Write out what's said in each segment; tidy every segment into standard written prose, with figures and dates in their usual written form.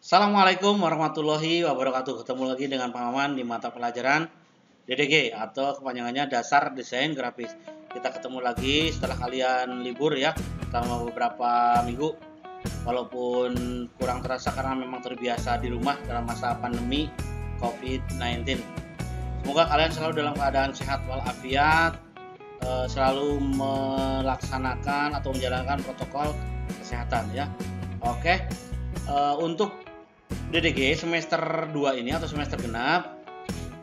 Assalamualaikum warahmatullahi wabarakatuh. Ketemu lagi dengan Pak Maman di mata pelajaran DDG atau kepanjangannya Dasar Desain Grafis. Kita ketemu lagi setelah kalian libur ya, selama beberapa minggu. Walaupun kurang terasa karena memang terbiasa di rumah dalam masa pandemi COVID-19. Semoga kalian selalu dalam keadaan sehat walafiat, selalu melaksanakan atau menjalankan protokol kesehatan ya. Oke. Untuk DDG semester 2 ini atau semester genap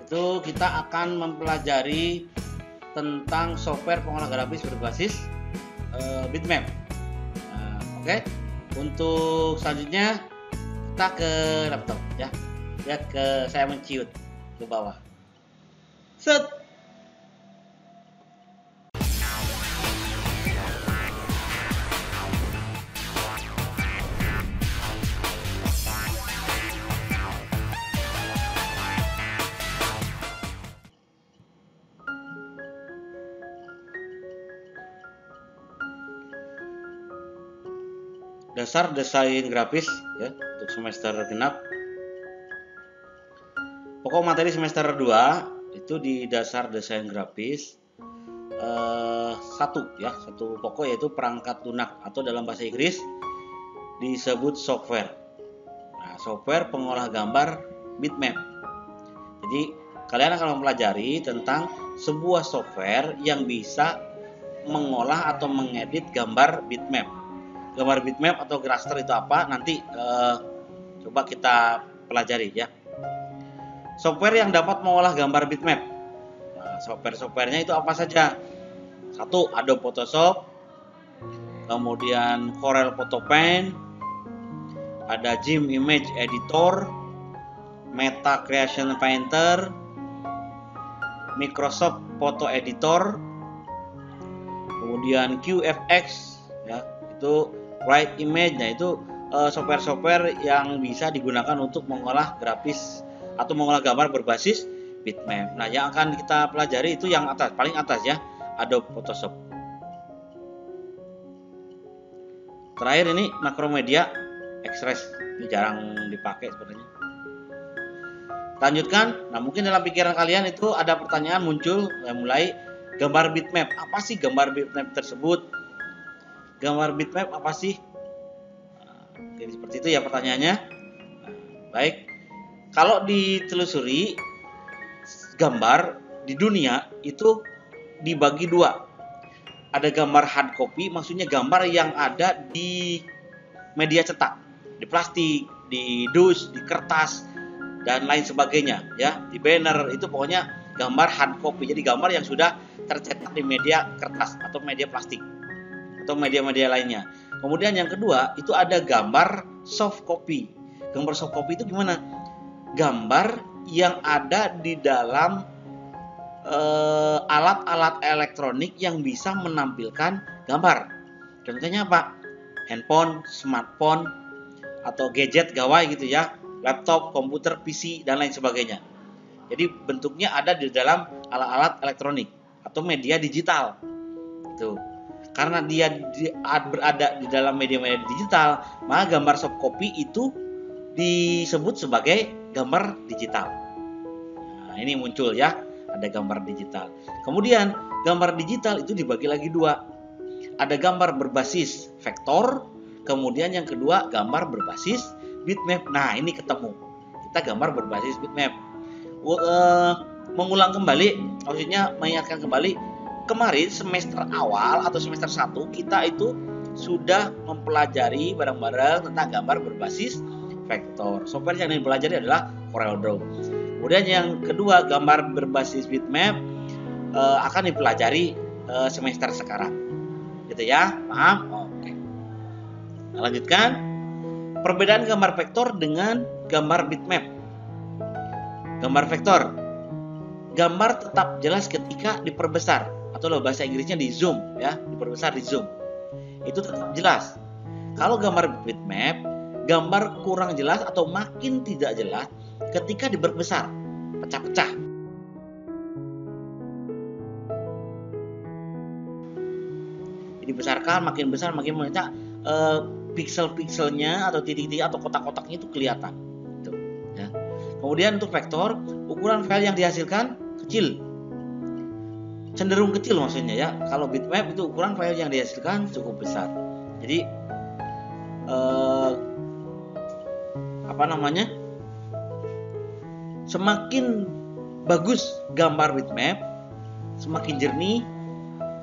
itu kita akan mempelajari tentang software pengolah grafis berbasis bitmap. Oke. Untuk selanjutnya kita ke laptop ya. Lihat saya menciut ke bawah. Set. Dasar desain grafis ya untuk semester genap. Pokok materi semester 2 itu di dasar desain grafis satu pokok yaitu perangkat lunak atau dalam bahasa Inggris disebut software. Nah, software pengolah gambar bitmap. Jadi kalian akan mempelajari tentang sebuah software yang bisa mengolah atau mengedit gambar bitmap. Gambar bitmap atau raster itu apa? Nanti coba kita pelajari ya. Software yang dapat mengolah gambar bitmap. Nah, software-softwarenya itu apa saja? Satu, Adobe Photoshop, kemudian Corel Photo Paint, ada GIMP Image Editor, Meta Creation Painter, Microsoft Photo Editor, kemudian QFX ya, itu Write Image. Nah, itu software-software yang bisa digunakan untuk mengolah grafis atau mengolah gambar berbasis bitmap. Nah, yang akan kita pelajari itu yang atas, paling atas ya, Adobe Photoshop. Terakhir ini Macromedia Express, ini jarang dipakai sebenarnya. Lanjutkan. Nah, mungkin dalam pikiran kalian itu ada pertanyaan muncul mulai gambar bitmap. Apa sih gambar bitmap tersebut? Gambar bitmap apa sih? Nah, seperti itu ya pertanyaannya. Nah, baik. Kalau ditelusuri, gambar di dunia itu dibagi dua. Ada gambar hard copy, maksudnya gambar yang ada di media cetak, di plastik, di dus, di kertas, dan lain sebagainya ya, di banner. Itu pokoknya gambar hard copy, jadi gambar yang sudah tercetak di media kertas atau media plastik atau media-media lainnya. Kemudian yang kedua itu ada gambar soft copy. Gambar soft copy itu gimana? Gambar yang ada di dalam alat-alat elektronik yang bisa menampilkan gambar. Contohnya apa? Handphone, smartphone, atau gadget gawai gitu ya, laptop, komputer, PC, dan lain sebagainya. Jadi bentuknya ada di dalam alat-alat elektronik atau media digital. Tuh. Karena dia berada di dalam media-media digital, maka gambar soft copy itu disebut sebagai gambar digital. Nah, ini muncul ya, ada gambar digital. Kemudian gambar digital itu dibagi lagi dua. Ada gambar berbasis vektor, kemudian yang kedua gambar berbasis bitmap. Nah, ini ketemu. Kita gambar berbasis bitmap. Mengulang kembali, maksudnya mengingatkan kembali, kemarin semester awal atau semester 1 kita itu sudah mempelajari bareng-bareng tentang gambar berbasis vektor. Software yang dipelajari adalah CorelDRAW. Kemudian yang kedua, gambar berbasis bitmap akan dipelajari semester sekarang. Gitu ya, paham? Oke. Nah, lanjutkan. Perbedaan gambar vektor dengan gambar bitmap. Gambar vektor, gambar tetap jelas ketika diperbesar atau bahasa Inggrisnya di zoom ya, diperbesar di zoom. Itu tetap jelas. Kalau gambar bitmap, gambar kurang jelas atau makin tidak jelas ketika diperbesar, pecah-pecah. Dibesarkan, makin besar, makin banyak. pixel-pixelnya atau titik-titik atau kotak-kotaknya itu kelihatan. Gitu, ya. Kemudian untuk vektor, ukuran file yang dihasilkan kecil, cenderung kecil maksudnya ya. Kalau bitmap itu ukuran file yang dihasilkan cukup besar. Jadi semakin bagus gambar bitmap, semakin jernih,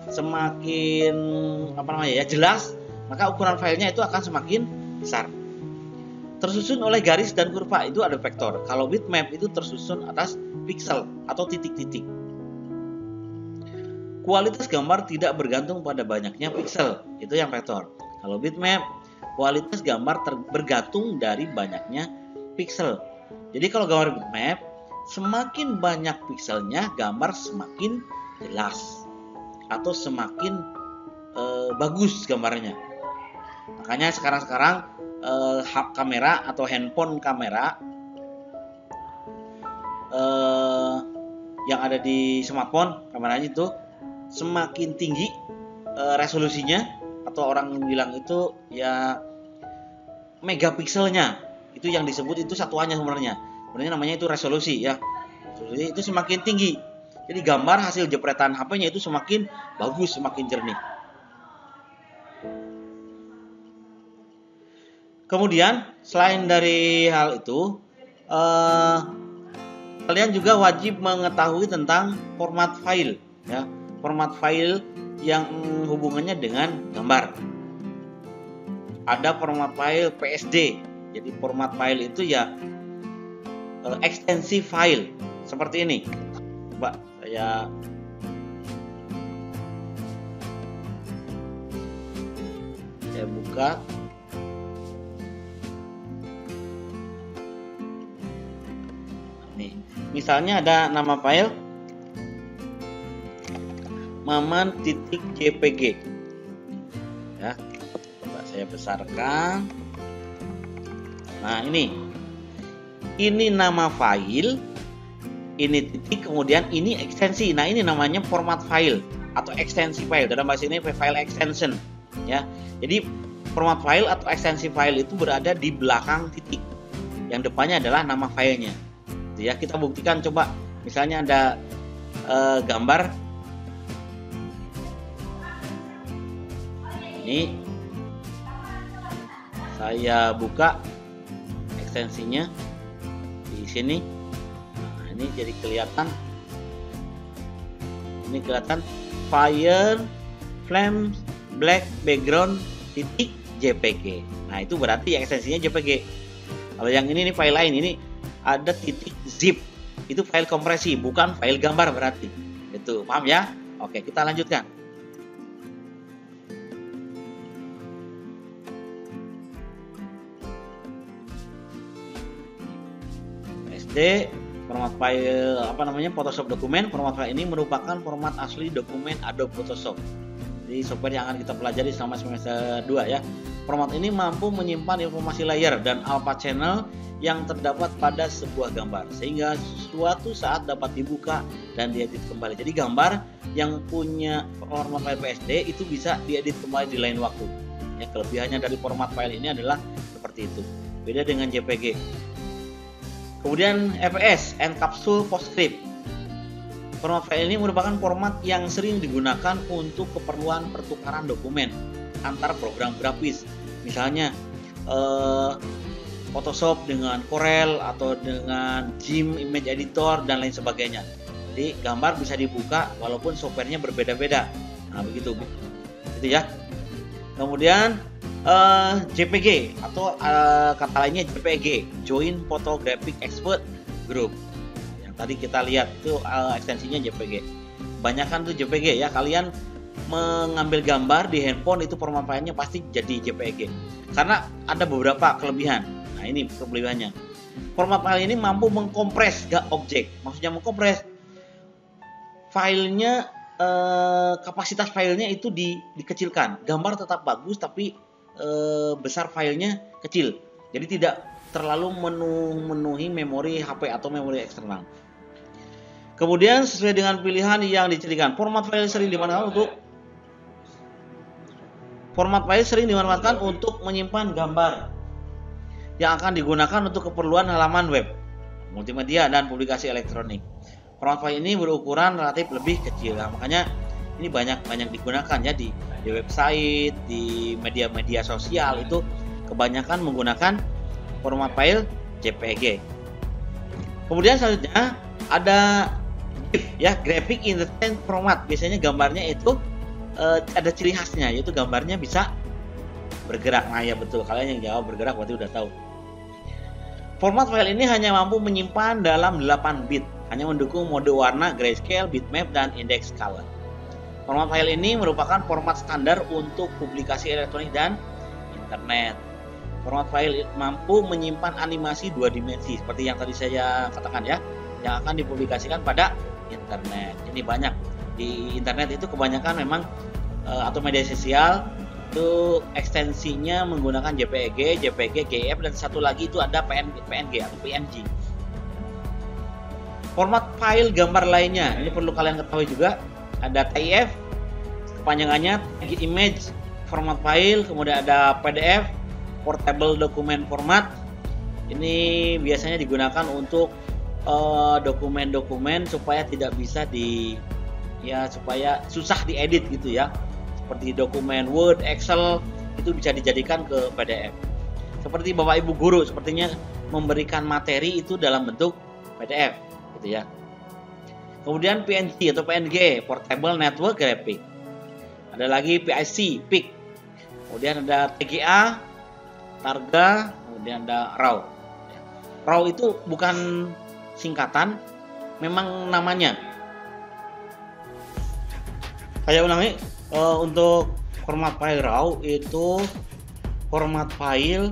semakin jelas, maka ukuran filenya itu akan semakin besar. Tersusun oleh garis dan kurva itu ada vektor. Kalau bitmap itu tersusun atas pixel atau titik-titik. Kualitas gambar tidak bergantung pada banyaknya pixel, itu yang vektor. Kalau bitmap, kualitas gambar bergantung dari banyaknya pixel. Jadi kalau gambar bitmap, semakin banyak pixelnya, gambar semakin jelas atau semakin bagus gambarnya. Makanya sekarang kamera atau handphone kamera yang ada di smartphone, kameranya itu semakin tinggi resolusinya, atau orang bilang itu ya megapikselnya, itu yang disebut itu satuannya sebenarnya namanya itu resolusi ya. Resolusi itu semakin tinggi, jadi gambar hasil jepretan HP-nya itu semakin bagus, semakin jernih. Kemudian selain dari hal itu, kalian juga wajib mengetahui tentang format file ya, format file yang hubungannya dengan gambar. Ada format file PSD. Jadi format file itu ya ekstensi file seperti ini. Coba saya buka. Nih, misalnya ada nama file maman.jpg ya, coba saya besarkan. Nah, ini nama file, ini titik, kemudian ini ekstensi. Nah, ini namanya format file atau ekstensi file. Dalam bahasa ini file extension ya. Jadi format file atau ekstensi file itu berada di belakang titik, yang depannya adalah nama filenya ya. Kita buktikan, coba misalnya ada gambar ini, saya buka ekstensinya di sini. Nah, ini jadi kelihatan, ini kelihatan fire flame black background titik jpg. Nah, itu berarti ekstensinya jpg. Kalau yang ini file lain, ini ada titik zip, itu file kompresi, bukan file gambar berarti. Itu paham ya? Oke, kita lanjutkan. Format file Photoshop dokumen. Format file ini merupakan format asli dokumen Adobe Photoshop. Jadi software yang akan kita pelajari selama semester 2 ya. Format ini mampu menyimpan informasi layer dan alpha channel yang terdapat pada sebuah gambar, sehingga suatu saat dapat dibuka dan diedit kembali. Jadi gambar yang punya format file PSD itu bisa diedit kembali di lain waktu. Ya, kelebihannya dari format file ini adalah seperti itu. Beda dengan JPG. Kemudian FPS, Encapsule PostScript. Format file ini merupakan format yang sering digunakan untuk keperluan pertukaran dokumen antar program grafis. Misalnya Photoshop dengan Corel atau dengan GIMP Image Editor dan lain sebagainya. Jadi gambar bisa dibuka walaupun softwarenya berbeda-beda. Nah, begitu ya. Kemudian JPG atau kata lainnya JPG, Joint Photographic Expert Group. Yang tadi kita lihat itu ekstensinya JPG. Kebanyakan tuh JPG ya. Kalian mengambil gambar di handphone itu format filenya pasti jadi JPG. Karena ada beberapa kelebihan. Nah, ini kelebihannya. Format file ini mampu mengkompres objek. Maksudnya mengkompres filenya, kapasitas filenya itu dikecilkan. Gambar tetap bagus tapi besar filenya kecil, jadi tidak terlalu memenuhi memori HP atau memori eksternal. Kemudian sesuai dengan pilihan yang dicirikan, format file sering digunakan untuk Format file sering dimanfaatkan untuk menyimpan gambar yang akan digunakan untuk keperluan halaman web, multimedia, dan publikasi elektronik. Format file ini berukuran relatif lebih kecil, nah, makanya ini banyak digunakan ya di website, di media-media sosial itu kebanyakan menggunakan format file JPG. Kemudian selanjutnya ada GIF ya, Graphic Interchange Format. Biasanya gambarnya itu ada ciri khasnya, yaitu gambarnya bisa bergerak. Nah ya betul, kalian yang jawab bergerak berarti udah tahu. Format file ini hanya mampu menyimpan dalam 8 bit, hanya mendukung mode warna, grayscale, bitmap, dan index color. Format file ini merupakan format standar untuk publikasi elektronik dan internet. Format file mampu menyimpan animasi 2 dimensi seperti yang tadi saya katakan ya, yang akan dipublikasikan pada internet. Ini banyak di internet itu kebanyakan memang atau media sosial itu ekstensinya menggunakan JPG, GIF, dan satu lagi itu ada PNG atau PNG. Format file gambar lainnya ini perlu kalian ketahui juga, ada TIF, kepanjangannya image format file, kemudian ada PDF, portable document format. Ini biasanya digunakan untuk dokumen-dokumen supaya tidak bisa supaya susah diedit gitu ya. Seperti dokumen Word, Excel itu bisa dijadikan ke PDF. Seperti Bapak Ibu guru sepertinya memberikan materi itu dalam bentuk PDF gitu ya. Kemudian PNG atau PNG, Portable Network Graphic. Ada lagi PIC, PIC. Kemudian ada TGA, Targa, kemudian ada RAW. RAW itu bukan singkatan, memang namanya. Saya ulangi, untuk format file RAW itu format file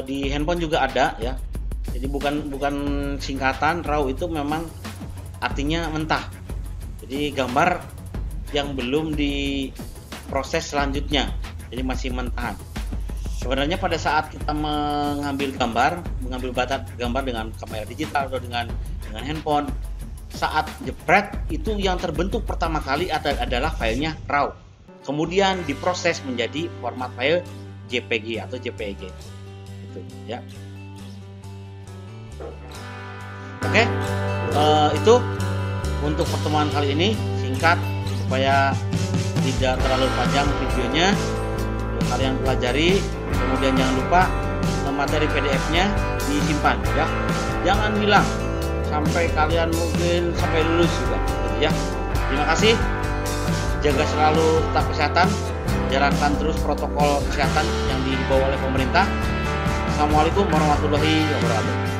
di handphone juga ada ya. Jadi bukan singkatan. RAW itu memang artinya mentah. Jadi gambar yang belum diproses selanjutnya, jadi masih mentahan. Sebenarnya pada saat kita mengambil gambar dengan kamera digital atau dengan handphone, saat jepret itu yang terbentuk pertama kali adalah filenya RAW. Kemudian diproses menjadi format file JPG atau JPG. Itu ya. Oke, itu untuk pertemuan kali ini, singkat supaya tidak terlalu panjang videonya. Kalian pelajari, kemudian jangan lupa materi PDF-nya disimpan ya, jangan hilang sampai kalian mungkin sampai lulus juga gitu ya. Terima kasih, jaga selalu tetap kesehatan, jalankan terus protokol kesehatan yang dibawa oleh pemerintah. Assalamualaikum warahmatullahi wabarakatuh.